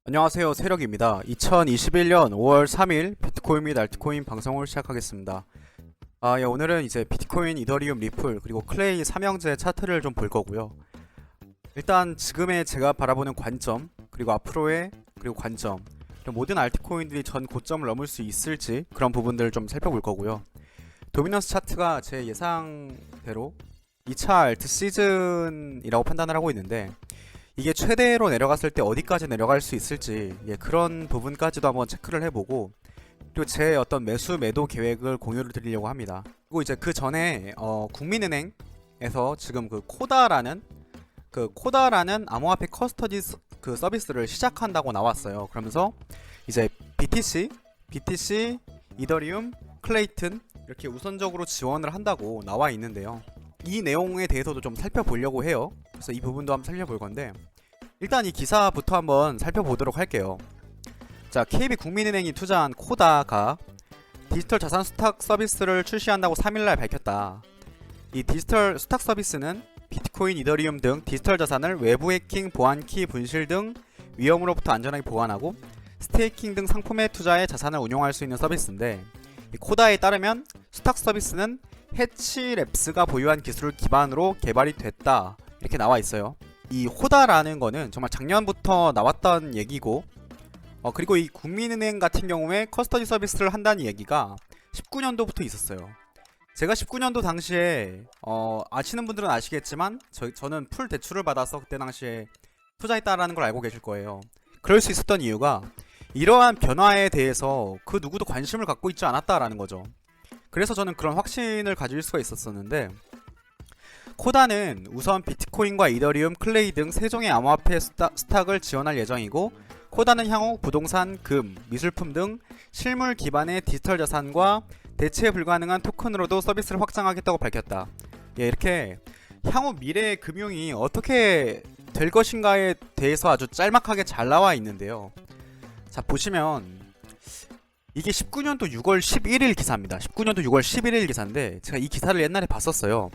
안녕하세요, 세력입니다. 2021년 5월 3일 비트코인 및 알트코인 방송을 시작하겠습니다. 오늘은 이제 비트코인, 이더리움, 리플, 그리고 클레이 삼형제 차트를 좀 볼 거고요. 일단 지금의 제가 바라보는 관점, 그리고 앞으로의 그리고 관점, 그리고 모든 알트코인들이 전 고점을 넘을 수 있을지 그런 부분들을 좀 살펴볼 거고요. 도미넌스 차트가 제 예상대로 2차 알트 시즌이라고 판단을 하고 있는데, 이게 최대로 내려갔을 때 어디까지 내려갈 수 있을지, 그런 부분까지도 한번 체크를 해보고, 그리고 제 어떤 매수 매도 계획을 공유를 드리려고 합니다. 그리고 이제 그 전에 국민은행에서 지금 그 코다라는 암호화폐 커스터디 그 서비스를 시작한다고 나왔어요. 그러면서 이제 BTC, 이더리움, 클레이튼 이렇게 우선적으로 지원을 한다고 나와 있는데요. 이 내용에 대해서도 좀 살펴보려고 해요. 그래서 이 부분도 한번 살펴볼 건데, 일단 이 기사부터 한번 살펴보도록 할게요. 자, KB국민은행이 투자한 코다가 디지털 자산 수탁 서비스를 출시한다고 3일날 밝혔다. 이 디지털 수탁 서비스는 비트코인, 이더리움 등 디지털 자산을 외부 해킹, 보안 키 분실 등 위험으로부터 안전하게 보관하고 스테이킹 등 상품에 투자해 자산을 운용할 수 있는 서비스인데, 이 코다에 따르면 수탁 서비스는 해치랩스가 보유한 기술을 기반으로 개발이 됐다, 이렇게 나와 있어요. 이 호다라는 거는 정말 작년부터 나왔던 얘기고, 그리고 이 국민은행 같은 경우에 커스터디 서비스를 한다는 얘기가 19년도부터 있었어요. 제가 19년도 당시에 아시는 분들은 아시겠지만 저는 풀 대출을 받아서 그때 당시에 투자했다라는 걸 알고 계실 거예요. 그럴 수 있었던 이유가 이러한 변화에 대해서 그 누구도 관심을 갖고 있지 않았다라는 거죠. 그래서 저는 그런 확신을 가질 수가 있었었는데, 코다는 우선 비트코인과 이더리움, 클레이 등 세 종의 암호화폐 스탁을 지원할 예정이고, 코다는 향후 부동산, 금, 미술품 등 실물 기반의 디지털 자산과 대체 불가능한 토큰으로도 서비스를 확장하겠다고 밝혔다. 이렇게 향후 미래의 금융이 어떻게 될 것인가에 대해서 아주 짤막하게 잘 나와 있는데요. 자, 보시면 이게 19년도 6월 11일 기사입니다. 19년도 6월 11일 기사인데, 제가 이 기사를 옛날에 봤었어요.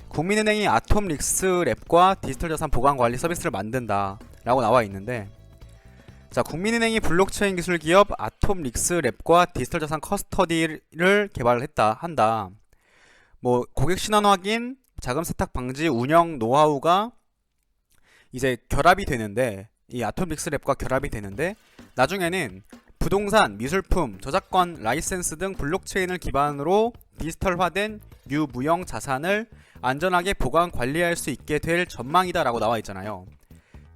국민은행이 아톰릭스랩과 디지털 자산 보관 관리 서비스를 만든다 라고 나와 있는데, 자, 국민은행이 블록체인 기술 기업 아톰릭스랩과 디지털 자산 커스터디를 한다. 뭐 고객 신원 확인, 자금 세탁 방지, 운영 노하우가 이제 결합이 되는데, 이 아톰릭스랩과 결합이 되는데, 나중에는 부동산, 미술품, 저작권, 라이센스 등 블록체인을 기반으로 디지털화된 유무형 자산을 안전하게 보관 관리할 수 있게 될 전망이다 라고 나와 있잖아요.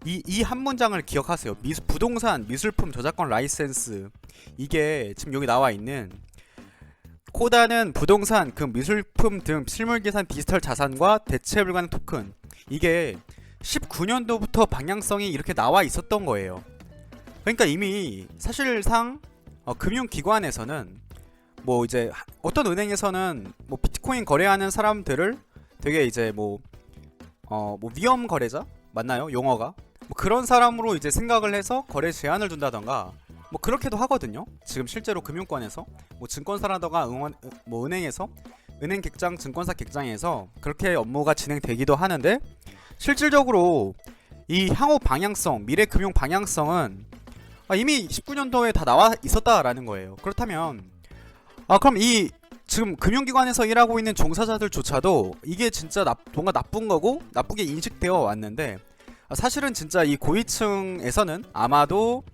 이 한 문장을 기억하세요. 부동산, 미술품, 저작권, 라이센스, 이게 지금 여기 나와 있는 코다는 부동산, 금, 미술품 등 실물계산 디지털 자산과 대체 불가능 토큰, 이게 19년도부터 방향성이 이렇게 나와 있었던 거예요. 그러니까 이미 사실상 금융기관에서는 뭐 이제 어떤 은행에서는 뭐 비트코인 거래하는 사람들을 되게 이제 뭐 위험 거래자 맞나요? 용어가 뭐 그런 사람으로 이제 생각을 해서 거래 제한을 둔다던가 뭐 그렇게도 하거든요. 지금 실제로 금융권에서 뭐 증권사라던가 은행에서 은행 객장, 증권사 객장에서 그렇게 업무가 진행되기도 하는데, 실질적으로 이 향후 방향성, 미래 금융 방향성은 이미 19년도에 다 나와 있었다라는 거예요. 그렇다면 그럼 이 지금 금융기관에서 일하고 있는 종사자들조차도 이게 진짜 뭔가 나쁜 거고 나쁘게 인식되어 왔는데, 사실은 진짜 이 고위층에서는 아마도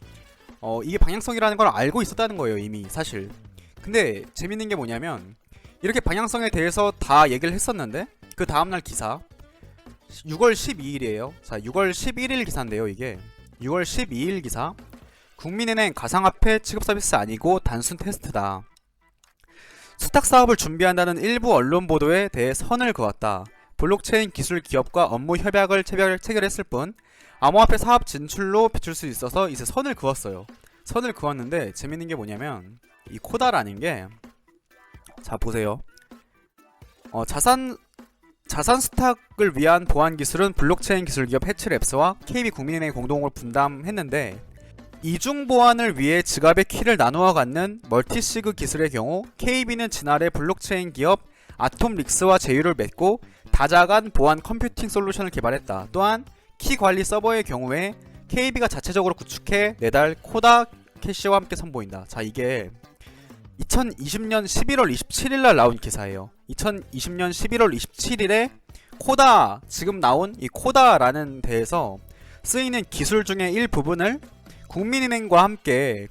이게 방향성이라는 걸 알고 있었다는 거예요, 이미 사실. 근데 재밌는 게 뭐냐면, 이렇게 방향성에 대해서 다 얘기를 했었는데 그 다음날 기사 6월 12일이에요. 자, 6월 11일 기사인데요. 이게 6월 12일 기사, 국민은행 가상화폐 취급 서비스 아니고 단순 테스트다. 수탁 사업을 준비한다는 일부 언론 보도에 대해 선을 그었다. 블록체인 기술 기업과 업무 협약을 체결했을 뿐 암호화폐 사업 진출로 비출 수 있어서 이제 선을 그었어요. 선을 그었는데 재밌는 게 뭐냐면, 이 코다라는 게, 자 보세요. 자산 수탁을 위한 보안 기술은 블록체인 기술 기업 해치랩스와 KB국민은행이 공동으로 분담했는데, 이중 보안을 위해 지갑의 키를 나누어 갖는 멀티시그 기술의 경우 KB는 지난해 블록체인 기업 아톰릭스와 제휴를 맺고 다자간 보안 컴퓨팅 솔루션을 개발했다. 또한 키 관리 서버의 경우에 KB가 자체적으로 구축해 내달 코다 캐시와 함께 선보인다. 자, 이게 2020년 11월 27일날 나온 기사예요. 2020년 11월 27일에 코다, 지금 나온 이 코다라는 데에서 쓰이는 기술 중에 일부분을 국민은행과 함께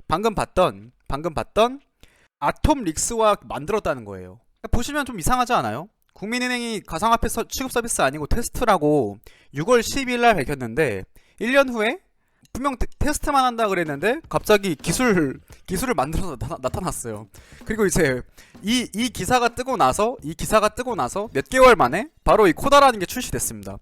방금 봤던 아톰 릭스와 만들었다는 거예요. 보시면 좀 이상하지 않아요? 국민은행이 가상화폐 취급 서비스 아니고 테스트라고 6월 12일날 밝혔는데 1년 후에 분명 테스트만 한다 그랬는데 갑자기 기술을 만들어서 나타났어요. 그리고 이제 이 기사가 뜨고 나서 몇 개월 만에 바로 이 코다라는 게 출시됐습니다.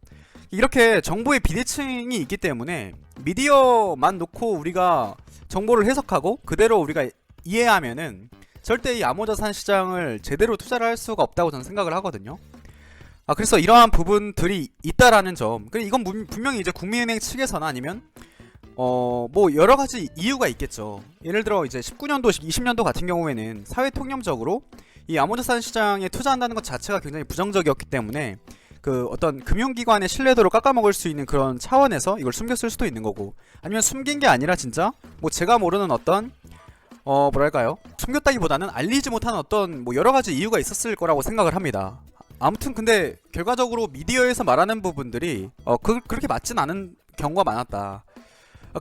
이렇게 정보의 비대칭이 있기 때문에 미디어만 놓고 우리가 정보를 해석하고 그대로 우리가 이해하면은 절대 이 암호자산 시장을 제대로 투자를 할 수가 없다고 저는 생각을 하거든요. 그래서 이러한 부분들이 있다라는 점. 그리고 이건 분명히 이제 국민은행 측에서나 아니면 뭐 여러 가지 이유가 있겠죠. 예를 들어 이제 19년도, 20년도 같은 경우에는 사회 통념적으로 이 암호자산 시장에 투자한다는 것 자체가 굉장히 부정적이었기 때문에 그 어떤 금융기관의 신뢰도를 깎아먹을 수 있는 그런 차원에서 이걸 숨겼을 수도 있는 거고, 아니면 숨긴 게 아니라 진짜 뭐 제가 모르는 어떤 뭐랄까요, 숨겼다기보다는 알리지 못한 어떤 뭐 여러 가지 이유가 있었을 거라고 생각을 합니다. 아무튼 근데 결과적으로 미디어에서 말하는 부분들이 그렇게 맞진 않은 경우가 많았다.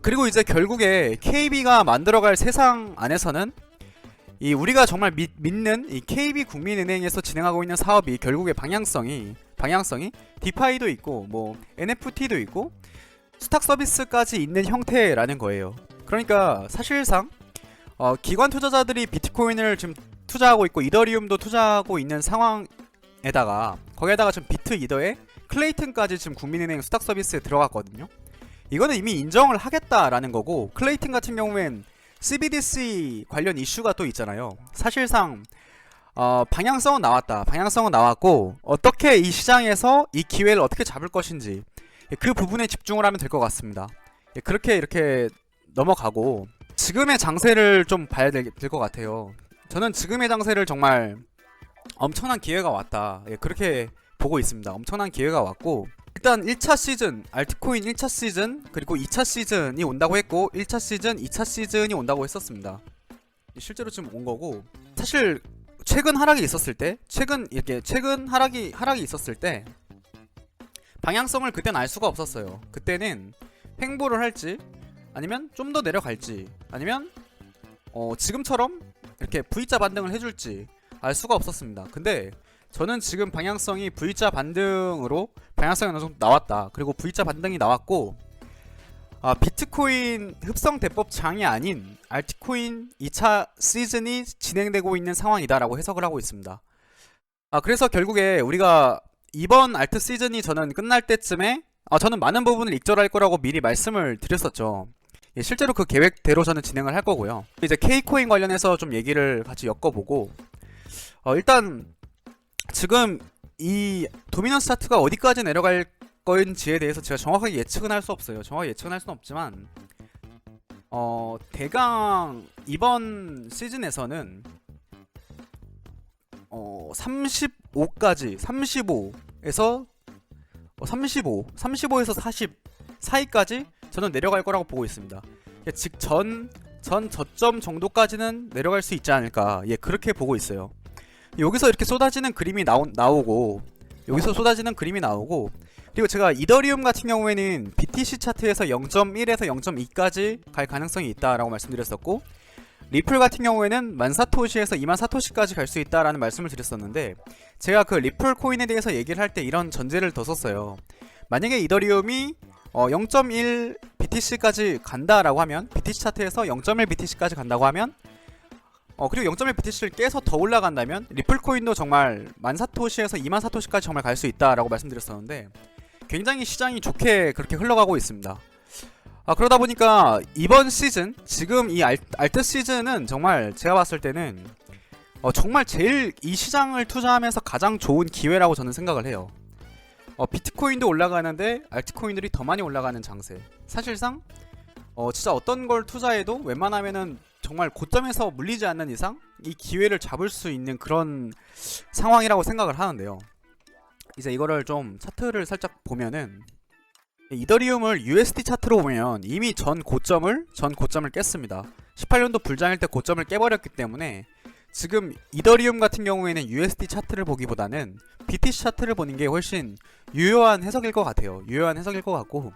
그리고 이제 결국에 KB가 만들어갈 세상 안에서는 이 우리가 정말 믿는 이 KB 국민은행에서 진행하고 있는 사업이 결국에 방향성이 디파이도 있고 뭐 NFT도 있고 수탁 서비스까지 있는 형태라는 거예요. 그러니까 사실상 기관 투자자들이 비트코인을 지금 투자하고 있고 이더리움도 투자하고 있는 상황에다가 거기에다가 지금 비트 이더에 클레이튼까지 지금 국민은행 수탁 서비스에 들어갔거든요. 이거는 이미 인정을 하겠다라는 거고, 클레이튼 같은 경우엔 CBDC 관련 이슈가 또 있잖아요. 사실상 방향성은 나왔고 어떻게 이 시장에서 이 기회를 어떻게 잡을 것인지 그 부분에 집중을 하면 될 것 같습니다. 그렇게 이렇게 넘어가고 지금의 장세를 좀 봐야 될 것 같아요. 저는 지금의 장세를 정말 엄청난 기회가 왔다, 그렇게 보고 있습니다. 엄청난 기회가 왔고, 일단 1차 시즌, 알트코인 1차 시즌, 그리고 2차 시즌이 온다고 했고 1차 시즌, 2차 시즌이 온다고 했었습니다. 실제로 지금 온 거고, 사실 최근 하락이 있었을 때, 최근 하락이 있었을 때 방향성을 그때는 알 수가 없었어요. 그때는 횡보를 할지 아니면 좀 더 내려갈지 아니면 지금처럼 이렇게 V자 반등을 해줄지 알 수가 없었습니다. 근데 저는 지금 방향성이 V자 반등으로 방향성이 어느 정도 나왔다. 그리고 V자 반등이 나왔고, 비트코인 흡성 대법 장이 아닌 알트코인 2차 시즌이 진행되고 있는 상황이다라고 해석을 하고 있습니다. 그래서 결국에 우리가 이번 알트 시즌이 저는 끝날 때쯤에 저는 많은 부분을 익절할 거라고 미리 말씀을 드렸었죠. 실제로 그 계획대로 저는 진행을 할 거고요. 이제 K코인 관련해서 좀 얘기를 같이 엮어보고, 일단 지금 이 도미넌스 차트가 어디까지 내려갈 건지에 대해서 제가 정확하게 예측은 할 수 없어요. 정확하게 예측은 할 수는 없지만 대강 이번 시즌에서는 35에서 40 사이까지 저는 내려갈 거라고 보고 있습니다. 즉 전 저점 정도까지는 내려갈 수 있지 않을까, 그렇게 보고 있어요. 여기서 이렇게 쏟아지는 그림이 나오고 그리고 제가 이더리움 같은 경우에는 BTC 차트에서 0.1에서 0.2까지 갈 가능성이 있다라고 말씀드렸었고, 리플 같은 경우에는 10,000사토시에서 20,000사토시까지 갈 수 있다라는 말씀을 드렸었는데, 제가 그 리플 코인에 대해서 얘기를 할 때 이런 전제를 더 썼어요. 만약에 이더리움이 0.1 BTC까지 간다라고 하면, BTC 차트에서 0.1 BTC까지 간다고 하면, 그리고 0.1 BTC를 깨서 더 올라간다면 리플 코인도 정말 10,000사토시에서 20,000사토시까지 정말 갈 수 있다라고 말씀드렸었는데, 굉장히 시장이 좋게 그렇게 흘러가고 있습니다. 그러다 보니까 이번 시즌, 지금 이 알트 시즌은 정말 제가 봤을 때는 정말 제일 이 시장을 투자하면서 가장 좋은 기회라고 저는 생각을 해요. 비트코인도 올라가는데 알트코인들이 더 많이 올라가는 장세. 사실상 진짜 어떤 걸 투자해도 웬만하면은 정말 고점에서 물리지 않는 이상 이 기회를 잡을 수 있는 그런 상황이라고 생각을 하는데요. 이제 이거를 좀 차트를 살짝 보면은 이더리움을 USD 차트로 보면 이미 전 고점을 깼습니다. 18년도 불장일 때 고점을 깨버렸기 때문에 지금 이더리움 같은 경우에는 USD 차트를 보기보다는 BTC 차트를 보는 게 훨씬 유효한 해석일 것 같아요. 유효한 해석일 것 같고,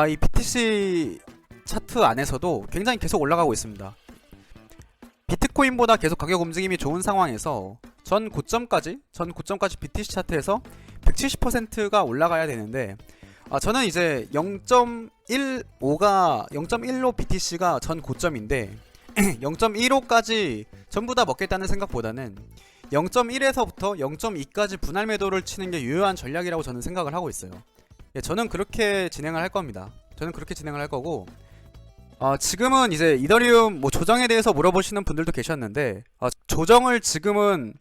이 BTC 차트 안에서도 굉장히 계속 올라가고 있습니다. 비트코인보다 계속 가격 움직임이 좋은 상황에서 전 고점까지 BTC 차트에서 170%가 올라가야 되는데, 저는 이제 0.15 BTC가 전 고점인데 0.15까지 전부 다 먹겠다는 생각보다는 0.1에서부터 0.2까지 분할 매도를 치는 게 유효한 전략이라고 저는 생각을 하고 있어요. 저는 그렇게 진행을 할 겁니다. 저는 그렇게 진행을 할 거고, 지금은 이제 이더리움 조정에 대해서 물어보시는 분들도 계셨는데, 조정을 지금은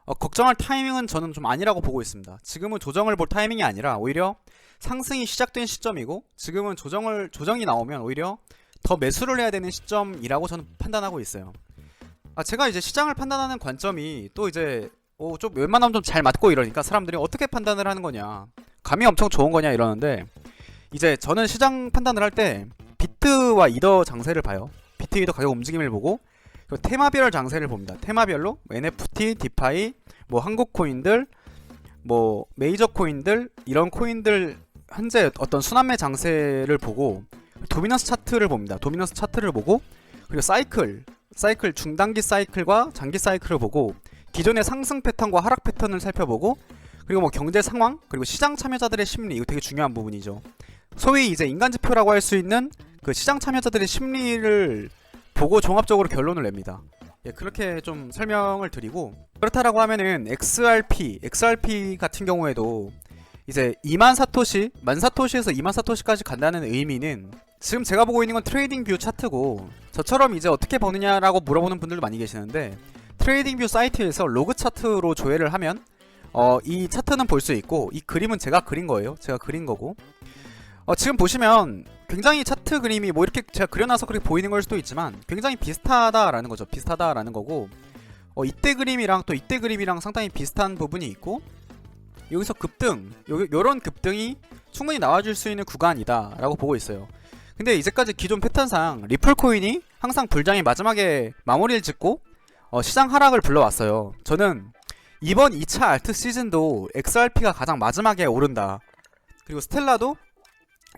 걱정할 타이밍은 저는 좀 아니라고 보고 있습니다. 지금은 조정을 볼 타이밍이 아니라 오히려 상승이 시작된 시점이고, 지금은 조정이 나오면 오히려 더 매수를 해야 되는 시점이라고 저는 판단하고 있어요. 제가 이제 시장을 판단하는 관점이 또 이제 좀 웬만하면 좀 잘 맞고 이러니까 사람들이 어떻게 판단을 하는 거냐, 감이 엄청 좋은 거냐 이러는데, 이제 저는 시장 판단을 할 때 비트와 이더 장세를 봐요. 비트 이더 가격 움직임을 보고, 그리고 테마별 장세를 봅니다. 테마별로 NFT, 디파이, 한국 코인들, 메이저 코인들, 이런 코인들 현재 어떤 순환매 장세를 보고, 도미넌스 차트를 봅니다. 도미넌스 차트를 보고, 그리고 사이클 중단기 사이클과 장기 사이클을 보고, 기존의 상승 패턴과 하락 패턴을 살펴보고, 그리고 경제 상황, 그리고 시장 참여자들의 심리, 이거 되게 중요한 부분이죠. 소위 이제 인간지표라고 할 수 있는 그 시장 참여자들의 심리를 보고 종합적으로 결론을 냅니다. 그렇게 좀 설명을 드리고, 그렇다라고 하면은 XRP 같은 경우에도 이제 2만 사토시, 1만 사토시에서 2만 사토시까지 간다는 의미는, 지금 제가 보고 있는 건 트레이딩 뷰 차트고, 저처럼 이제 어떻게 보느냐라고 물어보는 분들도 많이 계시는데, 트레이딩 뷰 사이트에서 로그 차트로 조회를 하면 이 차트는 볼 수 있고, 이 그림은 제가 그린 거예요. 제가 그린 거고, 지금 보시면 굉장히 차트 그림이 이렇게 제가 그려놔서 그렇게 보이는 걸 수도 있지만 굉장히 비슷하다라는 거죠. 비슷하다라는 거고, 이때 그림이랑 또 이때 그림이랑 상당히 비슷한 부분이 있고, 여기서 급등, 요런 급등이 충분히 나와줄 수 있는 구간이다 라고 보고 있어요. 근데 이제까지 기존 패턴상 리플 코인이 항상 불장이 마지막에 마무리를 짓고 시장 하락을 불러왔어요. 저는 이번 2차 알트 시즌도 XRP가 가장 마지막에 오른다, 그리고 스텔라도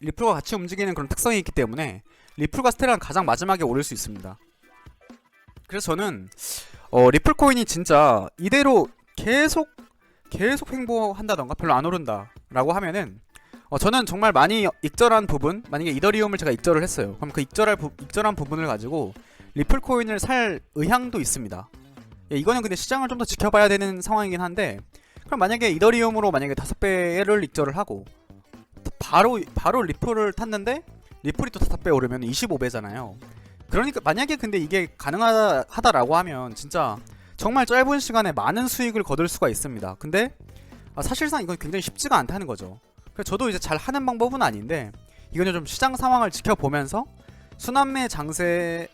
리플과 같이 움직이는 그런 특성이 있기 때문에 리플과 스텔라는 가장 마지막에 오를 수 있습니다. 그래서 저는 리플 코인이 진짜 이대로 계속 횡보한다던가 별로 안 오른다 라고 하면은, 저는 정말 많이 익절한 부분, 만약에 이더리움을 제가 익절을 했어요. 그럼 그 익절한 부분을 가지고 리플 코인을 살 의향도 있습니다. 이거는 근데 시장을 좀 더 지켜봐야 되는 상황이긴 한데, 그럼 만약에 이더리움으로 만약에 5배를 익절을 하고 바로 리플을 탔는데 리플이 또 5배 오르면 25배잖아요. 그러니까 만약에 근데 이게 가능하다라고 하면 진짜 정말 짧은 시간에 많은 수익을 거둘 수가 있습니다. 근데 사실상 이건 굉장히 쉽지가 않다는 거죠. 그래서 저도 이제 잘 하는 방법은 아닌데, 이거는 좀 시장 상황을 지켜보면서 순환매 장세에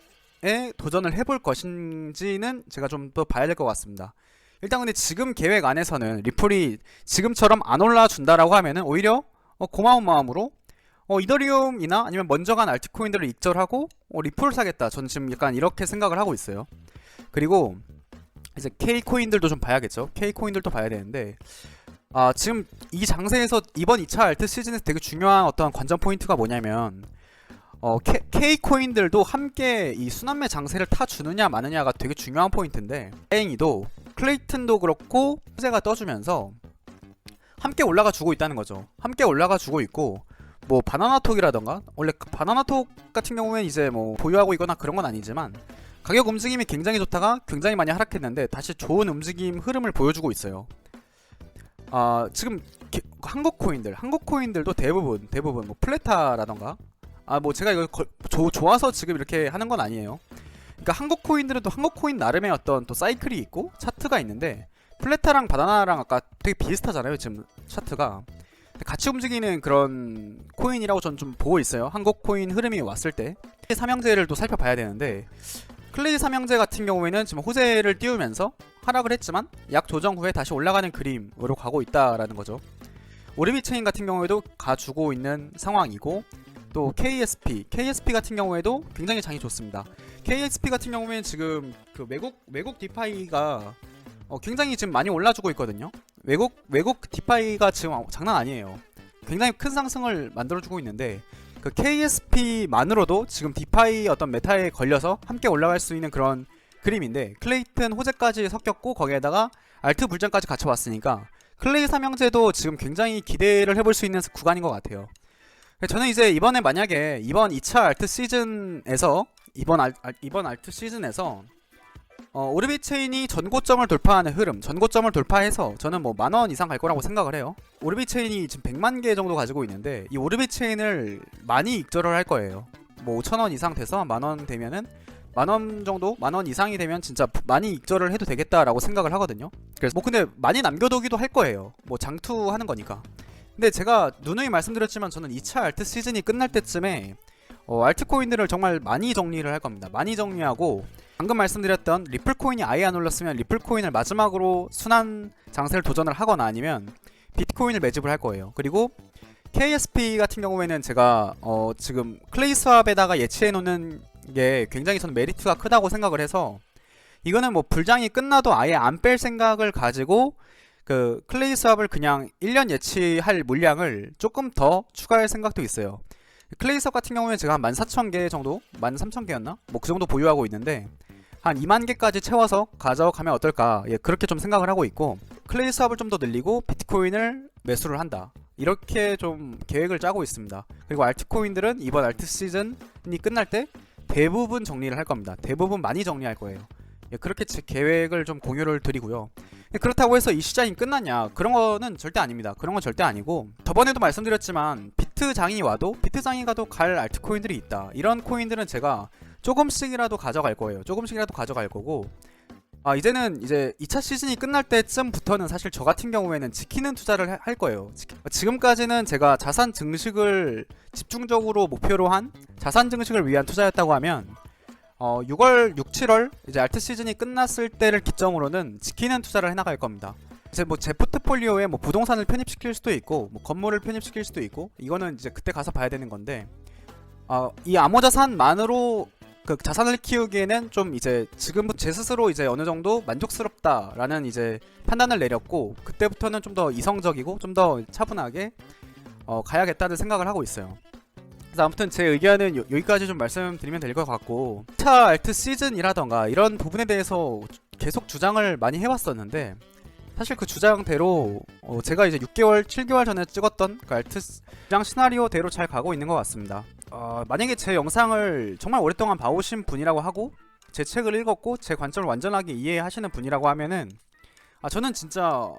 도전을 해볼 것인지는 제가 좀 더 봐야 될 것 같습니다. 일단 근데 지금 계획 안에서는 리플이 지금처럼 안 올라준다라고 하면은 오히려 고마운 마음으로 이더리움이나 아니면 먼저 간 알트코인들을 익절하고 리플을 사겠다. 저는 지금 약간 이렇게 생각을 하고 있어요. 그리고 이제 K코인들도 좀 봐야겠죠. K코인들도 봐야 되는데, 지금 이 장세에서 이번 2차 알트 시즌에서 되게 중요한 어떤 관전 포인트가 뭐냐면, K코인들도 함께 이 순환매 장세를 타주느냐 마느냐가 되게 중요한 포인트인데, 다행히도 클레이튼도 그렇고 호재가 떠주면서 함께 올라가 주고 있다는 거죠. 함께 올라가 주고 있고, 바나나톡이라던가, 원래 바나나톡 같은 경우에는 이제 보유하고 있거나 그런 건 아니지만 가격 움직임이 굉장히 좋다가 굉장히 많이 하락했는데 다시 좋은 움직임 흐름을 보여주고 있어요. 지금 한국 코인들도 대부분 플레타라던가, 제가 이걸 좋아서 지금 이렇게 하는 건 아니에요. 그러니까 한국 코인들은 또 한국 코인 나름의 어떤 또 사이클이 있고 차트가 있는데, 플레타랑 바나나랑 아까 되게 비슷하잖아요. 지금 차트가 같이 움직이는 그런 코인이라고 저는 좀 보고 있어요. 한국 코인 흐름이 왔을 때 삼형제를 또 살펴봐야 되는데, 클레이 삼형제 같은 경우에는 지금 호재를 띄우면서 하락을 했지만 약 조정 후에 다시 올라가는 그림으로 가고 있다라는 거죠. 오르비 체인 같은 경우에도 가주고 있는 상황이고, 또 KSP 같은 경우에도 굉장히 장이 좋습니다. KSP 같은 경우에는 지금 그 외국 디파이가 굉장히 지금 많이 올라주고 있거든요. 외국 디파이가 지금 장난 아니에요. 굉장히 큰 상승을 만들어주고 있는데, 그 KSP만으로도 지금 디파이 어떤 메타에 걸려서 함께 올라갈 수 있는 그런 그림인데, 클레이튼 호재까지 섞였고 거기에다가 알트 불장까지 같이 왔으니까 클레이 삼형제도 지금 굉장히 기대를 해볼 수 있는 구간인 것 같아요. 저는 이제 이번에 만약에 이번 2차 알트 시즌에서 이번 알트 시즌에서 오르비 체인이 전고점을 돌파하는 흐름, 전고점을 돌파해서 저는 뭐 10,000원 이상 갈 거라고 생각을 해요. 오르비 체인이 지금 100만 개 정도 가지고 있는데, 이 오르비 체인을 많이 익절을 할 거예요. 뭐 5,000원 이상 돼서 10,000원 되면은 10,000원 정도, 10,000원 이상이 되면 진짜 많이 익절을 해도 되겠다라고 생각을 하거든요. 그래서 뭐 근데 많이 남겨두기도 할 거예요. 뭐 장투하는 거니까. 근데 제가 누누이 말씀드렸지만 저는 2차 알트 시즌이 끝날 때쯤에 알트코인들을 정말 많이 정리를 할 겁니다. 많이 정리하고, 방금 말씀드렸던 리플코인이 아예 안 올랐으면 리플코인을 마지막으로 순환 장세를 도전을 하거나 아니면 비트코인을 매집을 할 거예요. 그리고 KSP 같은 경우에는 제가 지금 클레이스왑에다가 예치해 놓는 게 굉장히 저는 메리트가 크다고 생각을 해서, 이거는 뭐 불장이 끝나도 아예 안 뺄 생각을 가지고 그 클레이스왑을 그냥 1년 예치할 물량을 조금 더 추가할 생각도 있어요. 클레이스왑 같은 경우에는 제가 한 14,000개 정도, 13,000개였나? 뭐 그 정도 보유하고 있는데, 한 2만 개까지 채워서 가져가면 어떨까, 그렇게 좀 생각을 하고 있고, 클레이스왑을 좀 더 늘리고 비트코인을 매수를 한다, 이렇게 좀 계획을 짜고 있습니다. 그리고 알트코인들은 이번 알트 시즌이 끝날 때 대부분 정리를 할 겁니다. 대부분 많이 정리할 거예요. 그렇게 제 계획을 좀 공유를 드리고요. 그렇다고 해서 이 시장이 끝났냐, 그런 거는 절대 아닙니다. 그런 건 절대 아니고, 저번에도 말씀드렸지만 비트장이 와도, 비트장이 가도 갈 알트코인들이 있다. 이런 코인들은 제가 조금씩이라도 가져갈 거예요. 조금씩이라도 가져갈 거고, 이제는 이제 2차 시즌이 끝날 때쯤부터는 사실 저 같은 경우에는 지키는 투자를 할 거예요. 지금까지는 제가 자산 증식을 집중적으로 목표로 한 자산 증식을 위한 투자였다고 하면 6월, 6, 7월 이제 알트 시즌이 끝났을 때를 기점으로는 지키는 투자를 해나갈 겁니다. 이제 뭐 제 포트폴리오에 뭐 부동산을 편입시킬 수도 있고, 뭐 건물을 편입시킬 수도 있고, 이거는 이제 그때 가서 봐야 되는 건데, 이 암호자산만으로 그 자산을 키우기에는 좀 이제 지금부터 제 스스로 이제 어느 정도 만족스럽다라는 이제 판단을 내렸고, 그때부터는 좀 더 이성적이고 좀 더 차분하게 가야겠다는 생각을 하고 있어요. 그래서 아무튼 제 의견은 여기까지 좀 말씀드리면 될 것 같고, 2차 알트 시즌이라던가 이런 부분에 대해서 계속 주장을 많이 해왔었는데, 사실 그 주장대로 제가 이제 6개월, 7개월 전에 찍었던 그 알트 주장 시나리오대로 잘 가고 있는 것 같습니다. 만약에 제 영상을 정말 오랫동안 봐오신 분이라고 하고, 제 책을 읽었고 제 관점을 완전하게 이해하시는 분이라고 하면은, 저는 진짜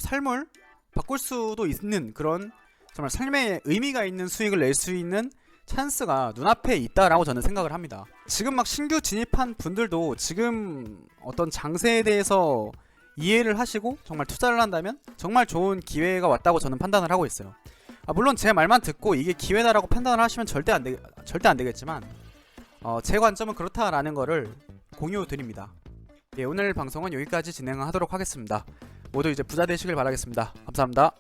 삶을 바꿀 수도 있는 그런 정말 삶에 의미가 있는 수익을 낼 수 있는 찬스가 눈앞에 있다라고 저는 생각을 합니다. 지금 막 신규 진입한 분들도 지금 어떤 장세에 대해서 이해를 하시고 정말 투자를 한다면 정말 좋은 기회가 왔다고 저는 판단을 하고 있어요. 물론 제 말만 듣고 이게 기회다라고 판단을 하시면 절대 안 되겠지만, 제 관점은 그렇다라는 거를 공유 드립니다. 오늘 방송은 여기까지 진행하도록 하겠습니다. 모두 이제 부자 되시길 바라겠습니다. 감사합니다.